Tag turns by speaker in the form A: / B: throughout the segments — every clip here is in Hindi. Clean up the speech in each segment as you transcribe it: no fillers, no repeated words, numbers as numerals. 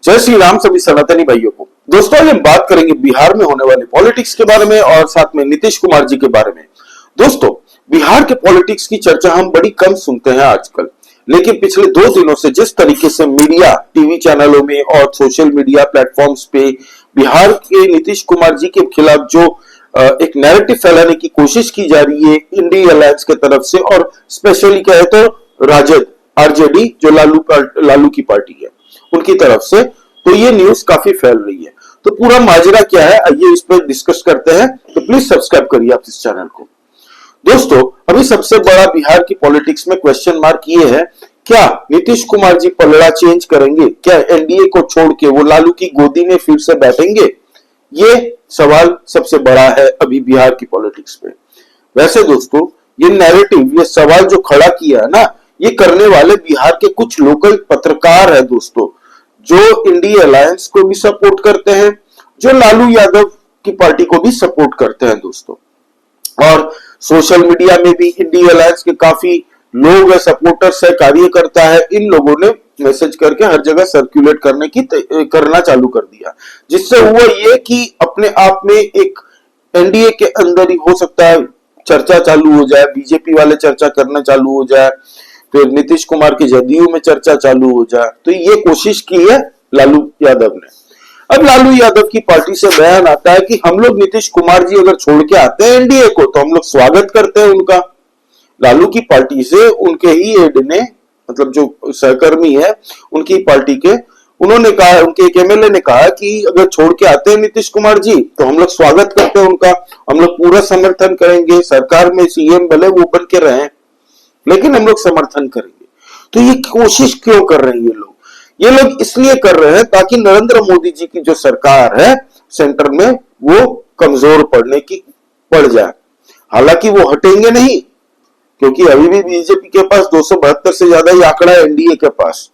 A: जय श्री राम सभी सनातनी भाइयों को। दोस्तों आज हम बात करेंगे बिहार में होने वाले पॉलिटिक्स के बारे में और साथ में नीतीश कुमार जी के बारे में। दोस्तों बिहार के पॉलिटिक्स की चर्चा हम बड़ी कम सुनते हैं आजकल, लेकिन पिछले 2 दिनों से जिस तरीके से मीडिया, टीवी चैनलों में और सोशल मीडिया प्लेटफॉर्म्स पे बिहार के नीतीश कुमार जी के खिलाफ जो एक नैरेटिव फैलाने की कोशिश की जा रही है इंडिया अलायंस के तरफ से, और स्पेशली कहे तो राजद आरजेडी जो लालू की पार्टी है उनकी तरफ से, तो ये न्यूज काफी फैल रही है। तो पूरा माजरा क्या है आइए इस पर डिस्कस करते हैं। तो प्लीज सब्सक्राइब करिए आप इस चैनल को। दोस्तों अभी सबसे बड़ा बिहार की पॉलिटिक्स में क्वेश्चन मार्क ये है, क्या नीतीश कुमार जी पलड़ा चेंज करेंगे? क्या एनडीए को छोड़ के वो लालू की गोदी में फिर से बैठेंगे? ये सवाल सबसे बड़ा है अभी बिहार की पॉलिटिक्स में। वैसे दोस्तों ये नैरेटिव, ये सवाल जो खड़ा किया है ना, ये करने वाले बिहार के कुछ लोकल पत्रकार है दोस्तों, जो इंडिया अलायंस को भी सपोर्ट करते हैं, जो लालू यादव की पार्टी को भी सपोर्ट करते हैं दोस्तों। और सोशल मीडिया में भी इंडिया अलायंस के काफी लोग है, सपोर्टर्स है, कार्यकर्ता है, इन लोगों ने मैसेज करके हर जगह सर्कुलेट करना चालू कर दिया, जिससे हुआ ये कि अपने आप में एक एनडीए के अंदर ही हो सकता है चर्चा चालू हो जाए, बीजेपी वाले चर्चा करना चालू हो जाए, फिर नीतीश कुमार की जदयू में चर्चा चालू हो जाए। तो ये कोशिश की है लालू यादव ने। अब लालू यादव की पार्टी से बयान आता है कि हम लोग नीतीश कुमार जी अगर छोड़ के आते हैं एनडीए को तो हम लोग स्वागत करते हैं उनका। लालू की पार्टी से उनके ही एड ने, मतलब जो सहकर्मी है उनकी पार्टी के, उन्होंने कहा, उनके एक एमएलए ने कहा कि अगर छोड़ के आते हैं नीतीश कुमार जी तो हम लोग स्वागत करते हैं उनका, हम लोग पूरा समर्थन करेंगे, सरकार में सीएम भले वो बन के रहें लेकिन हम लोग समर्थन करेंगे। तो ये कोशिश क्यों कर रहे हैं ये लोग? ये लोग इसलिए कर रहे हैं ताकि नरेंद्र मोदी जी की जो सरकार है सेंटर में वो कमजोर पड़ जाए। हालांकि वो हटेंगे नहीं, क्योंकि अभी भी बीजेपी के पास 272 से ज्यादा ही आंकड़ा है एनडीए के पास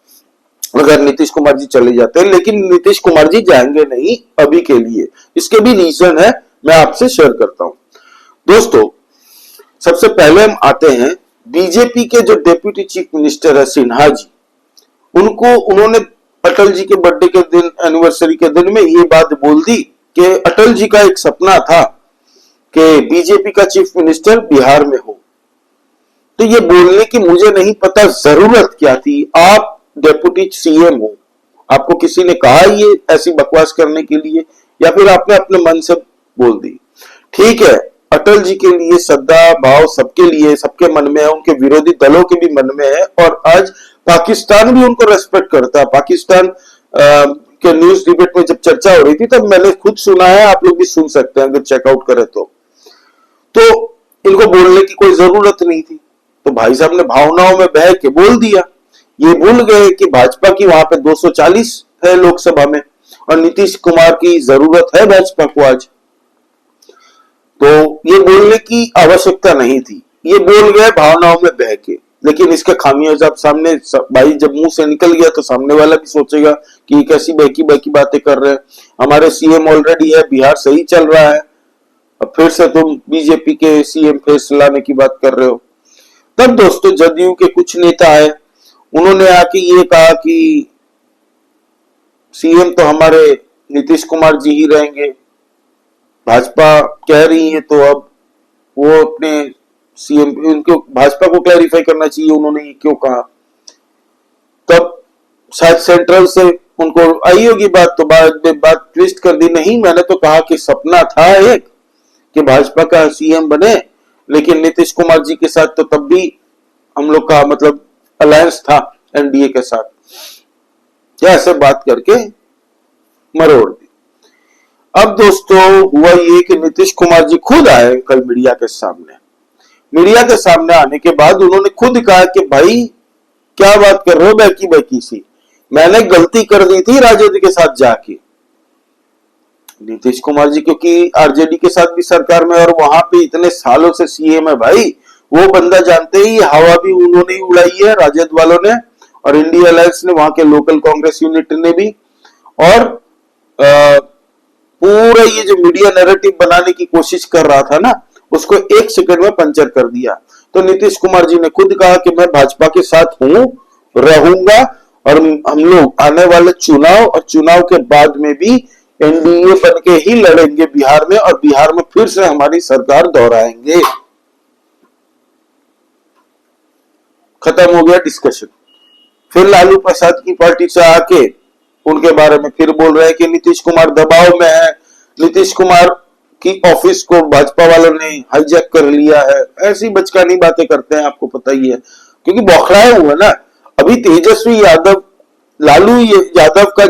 A: अगर नीतीश कुमार जी चले जाते हैं, लेकिन नीतीश कुमार जी जाएंगे नहीं अभी के लिए। इसके भी रीजन है, मैं आपसे शेयर करता हूं। दोस्तों सबसे पहले हम आते हैं बीजेपी के जो डेप्यूटी चीफ मिनिस्टर है सिन्हा जी, उन्होंने अटल जी के बर्थडे के दिन, एनिवर्सरी के दिन में ये बात बोल दी कि अटल जी का एक सपना था कि बीजेपी का चीफ मिनिस्टर बिहार में हो। तो ये बोलने की मुझे नहीं पता जरूरत क्या थी, आप डेप्यूटी सीएम हो, आपको किसी ने कहा ये ऐसी बकवास करने के लिए, या फिर आपने अपने मन से बोल दी? ठीक है, अटल जी के लिए श्रद्धा भाव सबके लिए, सबके मन में है, उनके विरोधी दलों के भी मन में है, और आज पाकिस्तान भी उनको रेस्पेक्ट करता है। पाकिस्तान के न्यूज डिबेट में जब चर्चा हो रही थी तब मैंने खुद सुना है, आप लोग भी सुन सकते हैं अगर चेकआउट करें तो इनको बोलने की कोई जरूरत नहीं थी। तो भाई साहब ने भावनाओं में बह के बोल दिया। ये भूल गए कि भाजपा की वहां पे 240 है लोकसभा में, और नीतीश कुमार की जरूरत है भाजपा को आज। तो ये बोलने की आवश्यकता नहीं थी, ये बोल गए भावनाओं में बह के। लेकिन इसके खामियां जब सामने, भाई जब मुंह से निकल गया तो सामने वाला भी सोचेगा कि कैसी बहकी बातें कर रहे हैं, हमारे सीएम ऑलरेडी है, बिहार सही चल रहा है, अब फिर से तुम बीजेपी के सीएम फेस लाने की बात कर रहे हो। तब दोस्तों जदयू के कुछ नेता है, उन्होंने आके ये कहा कि सीएम तो हमारे नीतीश कुमार जी ही रहेंगे, भाजपा कह रही है तो अब वो अपने सीएम, उनको भाजपा को क्लैरिफाई करना चाहिए उन्होंने ये क्यों कहा। तब शायद सेंट्रल से उनको आई होगी बात, तो बात ट्विस्ट कर दी, नहीं मैंने तो कहा कि सपना था एक कि भाजपा का सीएम बने, लेकिन नीतीश कुमार जी के साथ तो तब भी हम लोग का मतलब अलायंस था एनडीए के साथ। क्या ऐसे बात करके मरोड़ दी। अब दोस्तों हुआ ये कि नीतीश कुमार जी खुद आए कल मीडिया के सामने। मीडिया के सामने आने के बाद उन्होंने खुद कहा कि भाई क्या बात कर रहे हो बहकी सी, मैंने गलती कर दी थी राजद के साथ जाके। नीतीश कुमार जी क्योंकि आरजेडी के साथ भी सरकार में और वहां पे इतने सालों से सीएम है भाई, वो बंदा जानते ही हवा भी उन्होंने ही उड़ाई है राजद वालों ने, और इंडिया अलायंस ने, वहां के लोकल कांग्रेस यूनिट ने भी। और पूरा ये जो मीडिया नैरेटिव बनाने की कोशिश कर रहा था ना, उसको 1 सेकंड में पंचर कर दिया। तो नीतीश कुमार जी ने खुद कहा कि मैं भाजपा के साथ हूं, रहूंगा, और हम लोग आने वाले चुनाव और चुनाव के बाद में भी एनडीए बन के ही लड़ेंगे बिहार में, और बिहार में फिर से हमारी सरकार दोहराएंगे। खत्म हो गया डिस्कशन। फिर लालू प्रसाद की पार्टी से आके उनके बारे में फिर बोल रहे हैं कि नीतीश कुमार दबाव में है, नीतीश कुमार की ऑफिस को भाजपा वालों ने हाईजैक कर लिया है। ऐसी बचकानी बातें करते हैं, आपको पता ही है, क्योंकि बौखलाए हुए ना। अभी तेजस्वी यादव, लालू यादव का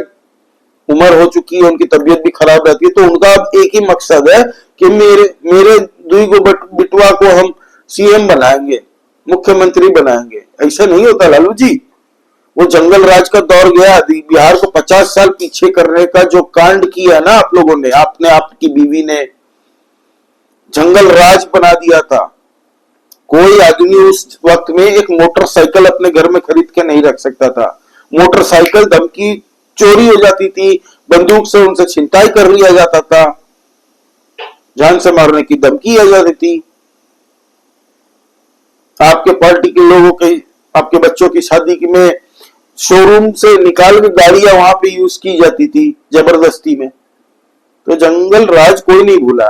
A: उम्र हो चुकी है, उनकी तबीयत भी खराब रहती है, तो उनका अब एक ही मकसद है कि मेरे दुई को बिटवा को हम सीएम बनाएंगे, मुख्यमंत्री बनाएंगे। ऐसा नहीं होता लालू जी। वो जंगल राज का दौर गया। बिहार को 50 साल पीछे करने का जो कांड किया ना आप लोगों ने, आपने, आपकी बीवी ने जंगल राज बना दिया था। कोई आदमी उस वक्त में एक मोटरसाइकिल अपने घर में खरीद के नहीं रख सकता था। मोटरसाइकिल धमकी चोरी हो जाती थी, बंदूक से उनसे छिनताई कर लिया जाता था, जान से मारने की धमकी आ जाती थी। आपके पार्टी के लोगों के, आपके बच्चों की शादी में शोरूम से निकाल के गाड़ियां वहां पे यूज की जाती थी जबरदस्ती में। तो जंगल राज कोई नहीं भूला।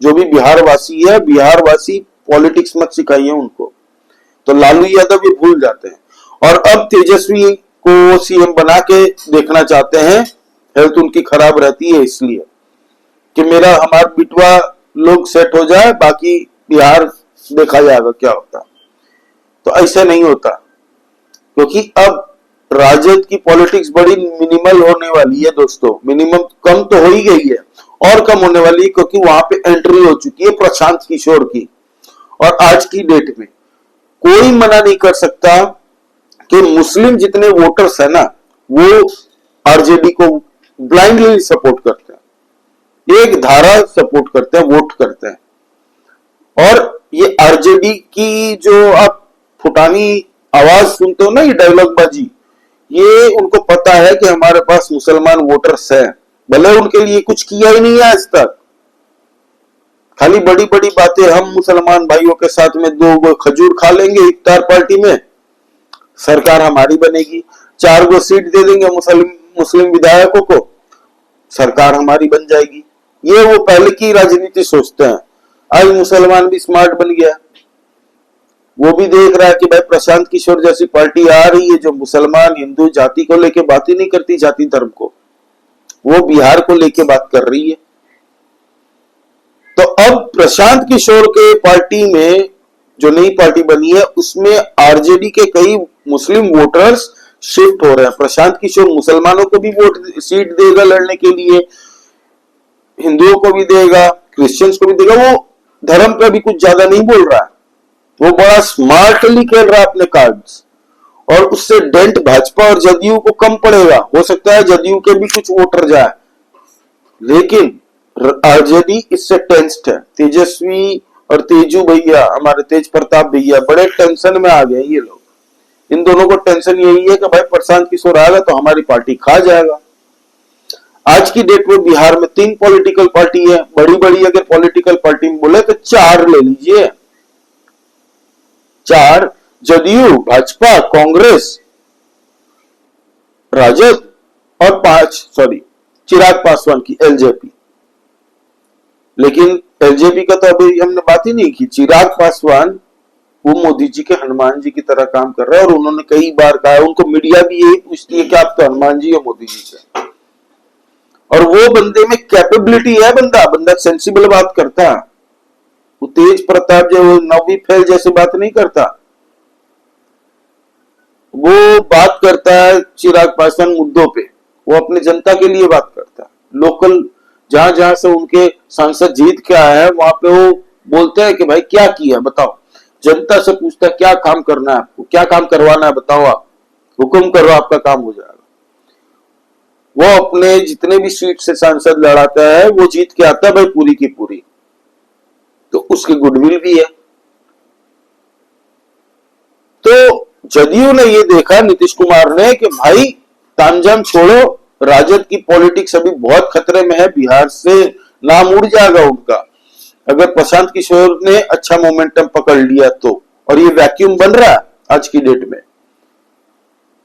A: जो भी बिहार वासी है, बिहार वासी पॉलिटिक्स मत सिखाइए उनको। तो लालू यादव ये भूल जाते हैं और अब तेजस्वी को सीएम बना के देखना चाहते हैं। हेल्थ उनकी खराब रहती है इसलिए कि मेरा हमारा बिटवा लोग सेट हो जाए, बाकी बिहार देखा जाएगा क्या होता। तो ऐसा नहीं होता, क्योंकि अब राजद की पॉलिटिक्स बड़ी मिनिमल होने वाली है दोस्तों। मिनिमम कम तो हो ही गई है और कम होने वाली है, क्योंकि वहां पे एंट्री हो चुकी है प्रशांत किशोर की। और आज की डेट में कोई मना नहीं कर सकता कि मुस्लिम जितने वोटर्स है ना, वो आरजेडी को ब्लाइंडली सपोर्ट करते हैं, एक धारा सपोर्ट करते हैं, वोट करते हैं। और ये आरजेडी की जो आप फुटानी आवाज सुनते हो ना, ये डायलॉग बाजी, ये उनको पता है कि हमारे पास मुसलमान वोटर्स हैं, भले उनके लिए कुछ किया ही नहीं है आज तक। खाली बड़ी बड़ी बातें, हम मुसलमान भाइयों के साथ में 2 खजूर खा लेंगे इफ्तार पार्टी में, सरकार हमारी बनेगी। 4 सीट दे देंगे मुस्लिम विधायकों को, सरकार हमारी बन जाएगी। ये वो पहले की राजनीति सोचते हैं। आज मुसलमान भी स्मार्ट बन गया, वो भी देख रहा है कि भाई प्रशांत किशोर जैसी पार्टी आ रही है जो मुसलमान हिंदू जाति को लेके बात ही नहीं करती, जाति धर्म को, वो बिहार को लेके बात कर रही है। तो अब प्रशांत किशोर के पार्टी में जो नई पार्टी बनी है, उसमें आरजेडी के कई मुस्लिम वोटर्स शिफ्ट हो रहे हैं। प्रशांत किशोर मुसलमानों को भी वोट सीट देगा लड़ने के लिए, हिंदुओं को भी देगा, क्रिश्चियंस को भी देगा। वो धर्म पे भी कुछ ज्यादा नहीं बोल रहा है, वो बड़ा स्मार्टली खेल रहा है अपने कार्ड्स, और उससे डेंट भाजपा और जदयू को कम पड़ेगा। हो सकता है जदयू के भी कुछ वोटर जाए, लेकिन आरजेडी इससे टेंस्ड है। तेजस्वी और तेजू भैया, हमारे तेज प्रताप भैया बड़े टेंशन में आ गए ये लोग। इन दोनों को टेंशन यही है कि भाई प्रशांत किशोर आएगा तो हमारी पार्टी खा जाएगा। आज की डेट में बिहार में 3 पॉलिटिकल पार्टी है, बड़ी बड़ी अगर पॉलिटिकल पार्टी में बोले तो 4 ले लीजिए। 4, जदयू, भाजपा, कांग्रेस, राजद, और 5 चिराग पासवान की एलजेपी। लेकिन एलजेपी का तो अभी हमने बात ही नहीं की। चिराग पासवान वो मोदी जी के हनुमान जी की तरह काम कर रहा है, और उन्होंने कई बार कहा, उनको मीडिया भी यही पूछती है कि आप तो हनुमान जी हो मोदी जी से। और वो बंदे में कैपेबिलिटी है, बंदा सेंसिबल बात करता है। वो तेज प्रताप जो 9वीं फेल जैसे बात नहीं करता, वो बात करता है चिराग पासवान मुद्दों पे, वो अपने जनता के लिए बात करता है। लोकल जहां जहां से उनके सांसद जीत के आए हैं, वहां पे वो बोलते हैं कि भाई क्या किया बताओ। जनता से पूछता है क्या काम करना है आपको, क्या काम करवाना है बताओ, आप हुक्म करो, आपका काम हो जाएगा। वो अपने जितने भी सीट से सांसद लड़ाता है, वो जीत के आता है भाई पूरी की पूरी। तो उसकी गुडविल भी है। तो जदयू ने ये देखा, नीतीश कुमार ने, कि भाई तामझाम छोड़ो, राजद की पॉलिटिक्स अभी बहुत खतरे में है, बिहार से नाम उड़ जाएगा उनका अगर प्रशांत किशोर ने अच्छा मोमेंटम पकड़ लिया तो। और ये वैक्यूम बन रहा है आज की डेट में।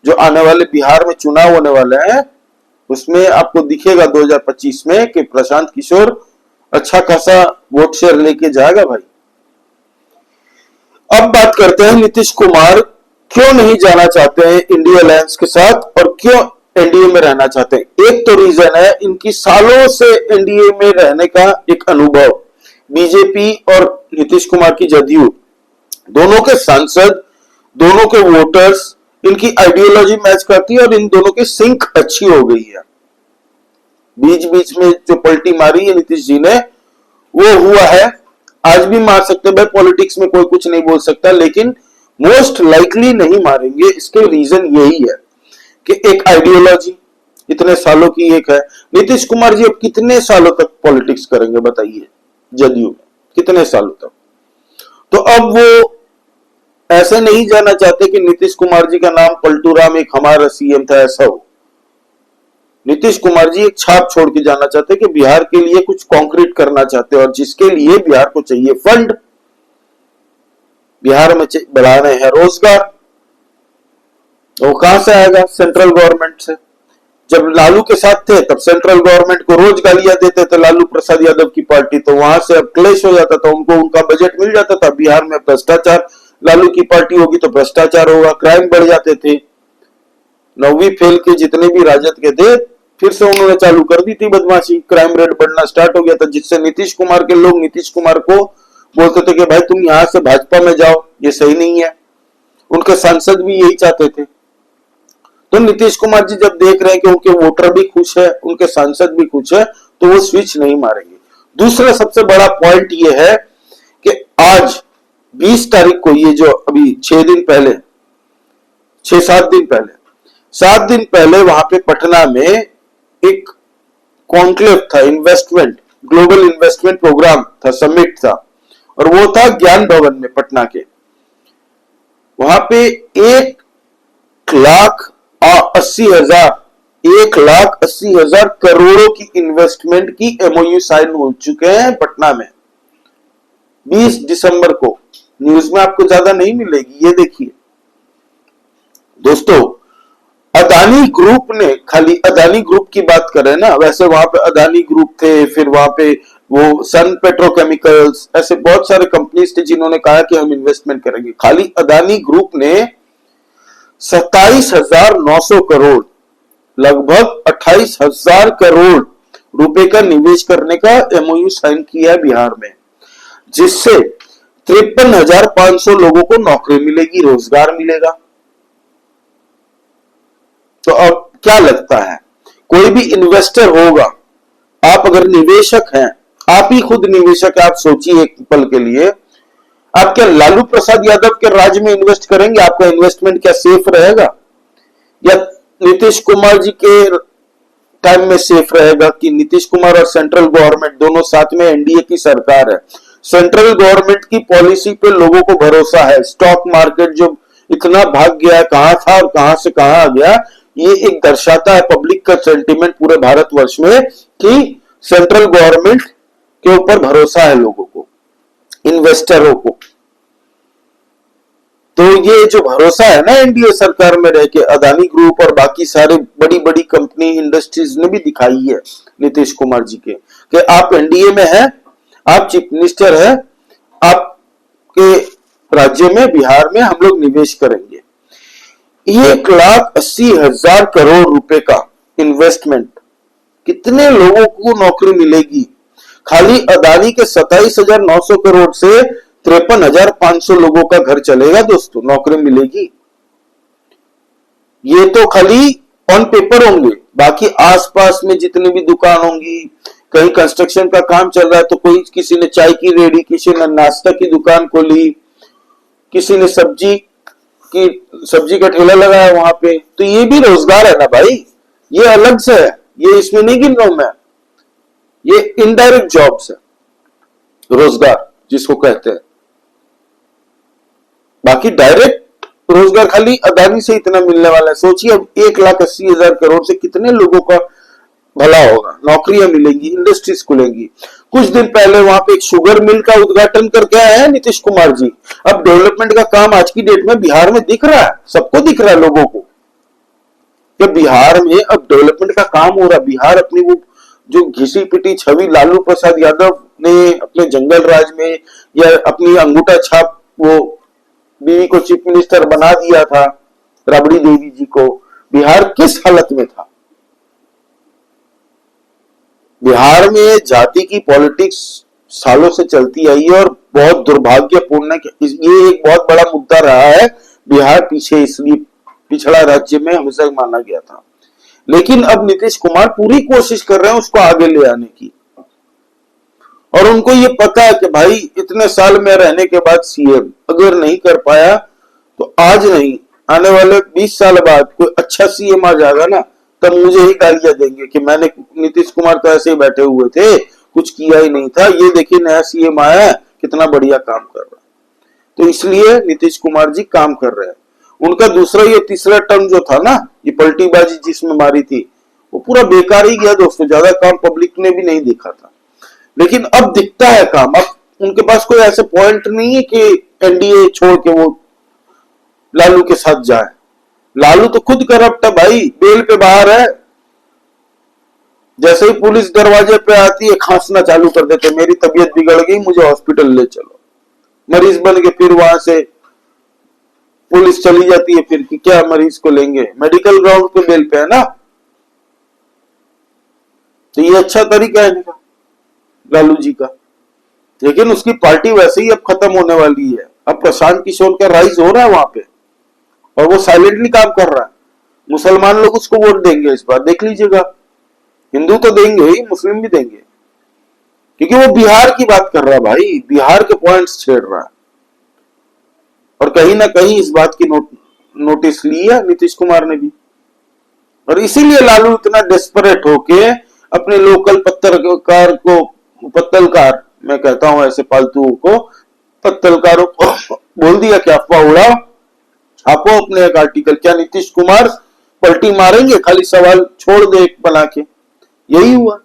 A: जो आने वाले बिहार में चुनाव होने वाले हैं उसमें आपको दिखेगा 2025 में कि प्रशांत किशोर अच्छा खासा वोट शेयर लेके जाएगा भाई। अब बात करते हैं नीतीश कुमार क्यों नहीं जाना चाहते हैं इंडिया अलायंस के साथ और क्यों एनडीए में रहना चाहते हैं। एक तो रीजन है इनकी सालों से एनडीए में रहने का एक अनुभव। बीजेपी और नीतीश कुमार की जदयू दोनों के सांसद, दोनों के वोटर्स, इनकी आइडियोलॉजी मैच करती है और इन दोनों की सिंक अच्छी हो गई है। बीच बीच में जो पलटी मारी है नीतीश जी ने वो हुआ है, आज भी मार सकते हैं भाई, पॉलिटिक्स में कोई कुछ नहीं बोल सकता, लेकिन मोस्ट लाइकली नहीं मारेंगे। इसके रीजन यही है कि एक आइडियोलॉजी इतने सालों की एक है। नीतीश कुमार जी अब कितने सालों तक पॉलिटिक्स करेंगे बताइए, जदयू में कितने सालों तक। तो अब वो ऐसे नहीं जाना चाहते कि नीतीश कुमार जी का नाम पलटू राम एक हमारा सीएम था ऐसा हो। नीतीश कुमार जी एक छाप छोड़ के जाना चाहते कि बिहार के लिए कुछ कॉन्क्रीट करना चाहते हैं और जिसके लिए बिहार को चाहिए फंड। बिहार में बढ़ा रहे हैं रोजगार, वो कहां से आएगा? सेंट्रल गवर्नमेंट से। जब लालू के साथ थे तब सेंट्रल गवर्नमेंट को रोज गालियां देते थे लालू प्रसाद यादव की पार्टी, तो वहां से अब क्लेश हो जाता था, उनको उनका बजट मिल जाता था। बिहार में भ्रष्टाचार, लालू की पार्टी होगी तो भ्रष्टाचार होगा, क्राइम बढ़ जाते थे। 9वीं फेल के जितने भी राजद के थे फिर से उन्होंने चालू कर दी थी बदमाशी, क्राइम रेट बढ़ना स्टार्ट हो गया था, जिससे नीतीश कुमार के लोग नीतीश कुमार को बोलते थे कि भाई तुम यहां से भाजपा में जाओ, ये सही नहीं है। उनके सांसद भी यही चाहते थे। तो नीतीश कुमार जी जब देख रहे हैं कि उनके वोटर भी खुश है, उनके सांसद भी खुश है, तो वो स्विच नहीं मारेंगे। दूसरा सबसे बड़ा पॉइंट ये है कि आज 20 तारीख को, ये जो अभी 6 दिन पहले, 6-7 दिन पहले, 7 दिन पहले वहां पे पटना में एक कॉन्क्लेव था, इन्वेस्टमेंट, ग्लोबल इन्वेस्टमेंट प्रोग्राम था, समिट था, और वो था ज्ञान भवन में पटना के। वहां पे 1,80,000 करोड़ों की इन्वेस्टमेंट की एमओयू साइन हो चुके हैं पटना में। 20 दिसंबर को, न्यूज में आपको ज्यादा नहीं मिलेगी, ये देखिए दोस्तों। अदानी ग्रुप ने, खाली अदानी ग्रुप की बात करें ना, वैसे वहां पे अदानी ग्रुप थे, फिर वहां पे वो सन पेट्रोकेमिकल्स, ऐसे बहुत सारे कंपनीज थे जिन्होंने कहा कि हम इन्वेस्टमेंट करेंगे। खाली अदानी ग्रुप ने 27,900 करोड़, लगभग 28,000 करोड़ रुपए का निवेश करने का एमओयू साइन किया है बिहार में, जिससे 53,500 लोगों को नौकरी मिलेगी, रोजगार मिलेगा। तो अब क्या लगता है, कोई भी इन्वेस्टर होगा, आप अगर निवेशक हैं, आप ही खुद निवेशक है, आप सोचिए एक पल के लिए, आप क्या लालू प्रसाद यादव के राज्य में इन्वेस्ट करेंगे? आपका इन्वेस्टमेंट क्या सेफ रहेगा? या नीतीश कुमार जी के टाइम में सेफ रहेगा कि नीतीश कुमार और सेंट्रल गवर्नमेंट दोनों साथ में एनडीए की सरकार है, सेंट्रल गवर्नमेंट की पॉलिसी पे लोगों को भरोसा है। स्टॉक मार्केट जो इतना भाग गया है, कहां था और कहां से कहां आ गया, ये एक दर्शाता है पब्लिक का सेंटीमेंट पूरे भारतवर्ष में कि सेंट्रल गवर्नमेंट के ऊपर भरोसा है लोगों को, इन्वेस्टरों को। तो ये जो भरोसा है ना एनडीए सरकार में रह के, अदानी ग्रुप और बाकी सारे बड़ी बड़ी कंपनी इंडस्ट्रीज ने भी दिखाई है नीतीश कुमार जी के कि आप एनडीए में हैं, आप चीफ मिनिस्टर हैं, आपके राज्य में, बिहार में हम लोग निवेश करेंगे। 1,80,000 करोड़ रुपए का इन्वेस्टमेंट, कितने लोगों को नौकरी मिलेगी? खाली अदानी के 27,900 करोड़ से 53,500 लोगों का घर चलेगा दोस्तों, नौकरी मिलेगी। ये तो खाली ऑन पेपर होंगे, बाकी आसपास में जितनी भी दुकान होंगी, कहीं कंस्ट्रक्शन का काम चल रहा है तो कोई, किसी ने चाय की रेडी, किसी ने नाश्ता की दुकान खोली, किसी ने सब्जी का ठेला लगाया वहां पे, तो ये भी रोजगार है ना भाई, ये अलग से है, ये इसमें नहीं गिन रहा हूं मैं, ये इनडायरेक्ट जॉब्स है, रोजगार जिसको कहते हैं। बाकी डायरेक्ट रोजगार खाली अदानी से इतना मिलने वाला है। सोचिए अब 1,80,000 करोड़ से कितने लोगों का भला होगा, नौकरियां मिलेंगी, इंडस्ट्रीज खुलेंगी। कुछ दिन पहले वहां पे एक शुगर मिल का उद्घाटन करके आए हैं नीतीश कुमार जी। अब डेवलपमेंट का काम आज की डेट में बिहार में दिख रहा है, सबको दिख रहा है लोगों को। कि बिहार में अब डेवलपमेंट का काम हो रहा। बिहार अपनी वो जो घिसी पिटी छवि लालू प्रसाद यादव ने अपने जंगल राज में या अपनी अंगूठा छाप वो बीवी को चीफ मिनिस्टर बना दिया था, राबड़ी देवी जी को, बिहार किस हालत में था। बिहार में जाति की पॉलिटिक्स सालों से चलती आई है और बहुत दुर्भाग्यपूर्ण है कि ये एक बहुत बड़ा मुद्दा रहा है। बिहार पीछे इसलिए पिछड़ा राज्य में हमेशा माना गया था, लेकिन अब नीतीश कुमार पूरी कोशिश कर रहे हैं उसको आगे ले आने की। और उनको ये पता है कि भाई इतने साल में रहने के बाद सीएम अगर नहीं कर पाया तो आज नहीं, आने वाले 20 साल बाद कोई अच्छा सीएम आ जाएगा ना, तब मुझे ही गालियां देंगे कि मैंने, नीतीश कुमार तो ऐसे ही बैठे हुए थे, कुछ किया ही नहीं था, ये देखिए नया सीएम आया है कितना बढ़िया काम कर रहा है। तो इसलिए नीतीश कुमार जी काम कर रहे हैं। उनका दूसरा ये तीसरा टर्म जो था ना, ये पलटीबाजी जिसमें मारी थी, वो पूरा बेकार ही गया दोस्तों। ज्यादा काम पब्लिक ने भी नहीं देखा था, लेकिन अब दिखता है काम। अब उनके पास कोई ऐसे पॉइंट नहीं है कि एनडीए छोड़ के वो लालू के साथ जाए। लालू तो खुद करप्ट है भाई, बेल पे बाहर है। जैसे ही पुलिस दरवाजे पे आती है खांसना चालू कर देते, मेरी तबीयत बिगड़ गई, मुझे हॉस्पिटल ले चलो। मरीज बन के फिर वहां से पुलिस चली जाती है, फिर कि क्या मरीज को लेंगे, मेडिकल ग्राउंड पे बेल पे है ना। तो ये अच्छा तरीका है इनका, लालू जी का। लेकिन उसकी पार्टी वैसे ही अब खत्म होने वाली है। अब प्रशांत किशोर का राइज हो रहा है वहां पे और वो साइलेंटली काम कर रहा है। मुसलमान लोग उसको वोट देंगे इस बार, देख लीजिएगा। हिंदू तो देंगे ही, मुस्लिम भी देंगे, क्योंकि वो बिहार की बात कर रहा है भाई, बिहार के पॉइंट्स छेड़ रहा है। और कहीं ना कहीं इस बात की नोटिस ली है नीतीश कुमार ने भी, और इसीलिए लालू इतना डेस्परेट होके अपने लोकल पत्तलकार, मैं कहता हूं ऐसे फालतू को, पत्तलकारों को बोल दिया कि अफवाह उड़ाओ, छापो अपने एक आर्टिकल। क्या नीतीश कुमार पलटी मारेंगे? खाली सवाल छोड़ दे एक बना के। यही हुआ,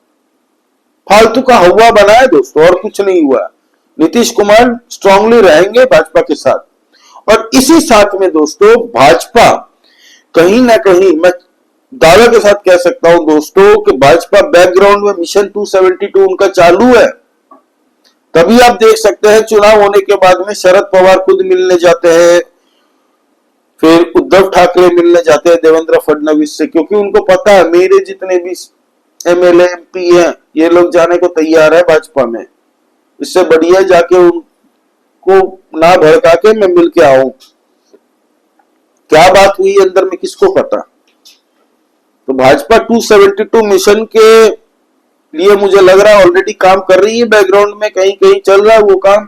A: फालतू का हवा बना है दोस्तों, और कुछ नहीं हुआ। नीतीश कुमार स्ट्रांगली रहेंगे भाजपा के साथ। और इसी साथ में दोस्तों भाजपा कहीं ना कहीं, मैं दावे के साथ कह सकता हूं दोस्तों कि भाजपा बैकग्राउंड में मिशन 272 उनका चालू है। तभी आप देख सकते हैं चुनाव होने के बाद में शरद पवार खुद मिलने जाते हैं, फिर उद्धव ठाकरे मिलने जाते हैं देवेंद्र फडणवीस से, क्योंकि उनको पता है मेरे जितने भी एमएलए एमपी हैं ये लोग जाने को तैयार है भाजपा में। इससे बढ़िया जाके उनको ना भड़का के मैं मिल के आऊं। क्या बात हुई अंदर में किसको पता। तो भाजपा 272 मिशन के लिए मुझे लग रहा है ऑलरेडी काम कर रही है, बैकग्राउंड में कहीं कहीं चल रहा है वो काम,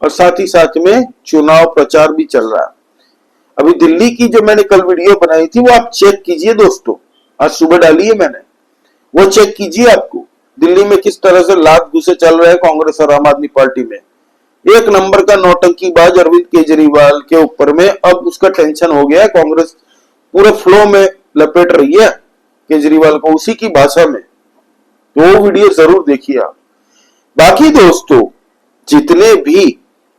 A: और साथ ही साथ में चुनाव प्रचार भी चल रहा है। अभी दिल्ली की जो मैंने कल वीडियो बनाई थी वो आप चेक कीजिए दोस्तों, आज सुबह डाली है मैंने, वो चेक कीजिए। आपको दिल्ली में किस तरह से लात घुसे चल रहे हैं कांग्रेस और आम आदमी पार्टी में। एक नंबर का नौटंकीबाज अरविंद केजरीवाल के ऊपर में अब उसका टेंशन हो गया है। कांग्रेस पूरे फ्लो में लपेट रही है केजरीवाल को उसी की भाषा में। तो वो वीडियो जरूर देखिए आप। बाकी दोस्तों जितने भी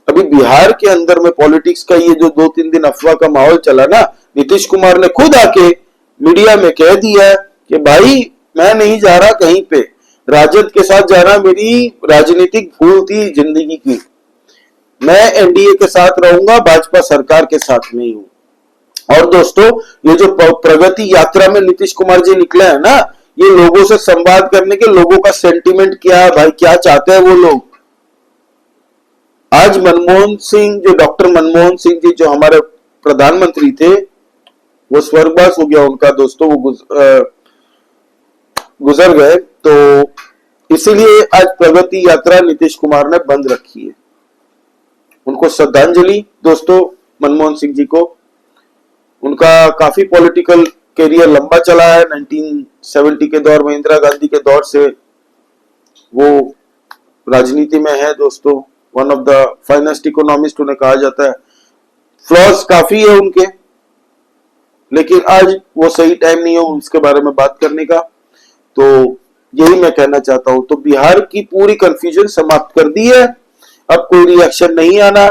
A: अभी बिहार के अंदर में पॉलिटिक्स का ये जो 2-3 दिन अफवाह का माहौल चला ना, नीतीश कुमार ने खुद आके मीडिया में कह दिया कि भाई मैं नहीं जा रहा कहीं पे, राजद के साथ जाना मेरी राजनीतिक भूल थी जिंदगी की, मैं एनडीए के साथ रहूंगा, भाजपा सरकार के साथ नहीं हूं। और दोस्तों ये जो प्रगति यात्रा में नीतीश कुमार जी निकले हैं ना, ये लोगों से संवाद करने के, लोगों का सेंटिमेंट क्या है भाई, क्या चाहते हैं वो लोग। आज मनमोहन सिंह, जो डॉक्टर मनमोहन सिंह जी जो हमारे प्रधानमंत्री थे, वो स्वर्गवास हो गया उनका दोस्तों, वो गुजर गए। तो इसीलिए आज प्रगति यात्रा नीतीश कुमार ने बंद रखी है। उनको श्रद्धांजलि दोस्तों मनमोहन सिंह जी को। उनका काफी पॉलिटिकल कैरियर लंबा चला है। 1970 के दौर में, इंदिरा गांधी के दौर से वो राजनीति में है दोस्तों। One of the finest economist उन्हें कहा जाता है। फ्लॉज काफी है उनके, लेकिन आज वो सही टाइम नहीं है उसके बारे में बात करने का। तो यही मैं कहना चाहता हूं। तो बिहार की पूरी कंफ्यूजन समाप्त कर दी है, अब कोई रिएक्शन नहीं आना।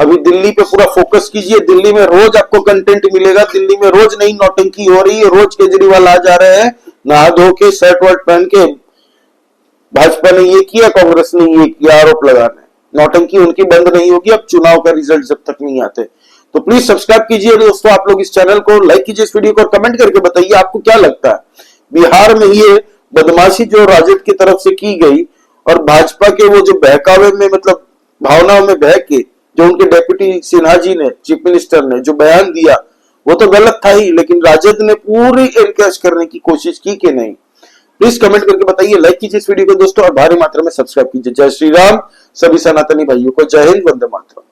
A: अभी दिल्ली पे पूरा फोकस कीजिए। दिल्ली में रोज आपको कंटेंट मिलेगा, दिल्ली में रोज नई नौटंकी हो रही है, रोज केजरीवाल आ जा रहे हैं नहा धो के, शर्ट वर्ट पहन के, भाजपा ने ये किया, कांग्रेस ने ये किया, आरोप लगाना। नौटंकी उनकी बंद नहीं होगी अब चुनाव का रिजल्ट जब तक नहीं आते। तो प्लीज सब्सक्राइब कीजिए दोस्तों आप लोग इस चैनल को, लाइक कीजिए इस वीडियो को और कमेंट करके बताइए आपको क्या लगता है बिहार में ये बदमाशी जो राजद की तरफ से की गई और भाजपा के वो जो बहकावे में, मतलब भावनाओं में बह के जो उनके डेप्यूटी सिन्हा जी ने, चीफ मिनिस्टर ने जो बयान दिया वो तो गलत था ही, लेकिन राजद ने पूरी एनकैश करने की कोशिश की कि नहीं? प्लीज कमेंट करके बताइए, लाइक कीजिए इस वीडियो को दोस्तों और भारी मात्रा में सब्सक्राइब कीजिए। जय श्री राम, सभी सनातनी भाइयों को जय हिंद, वंदे मातरम।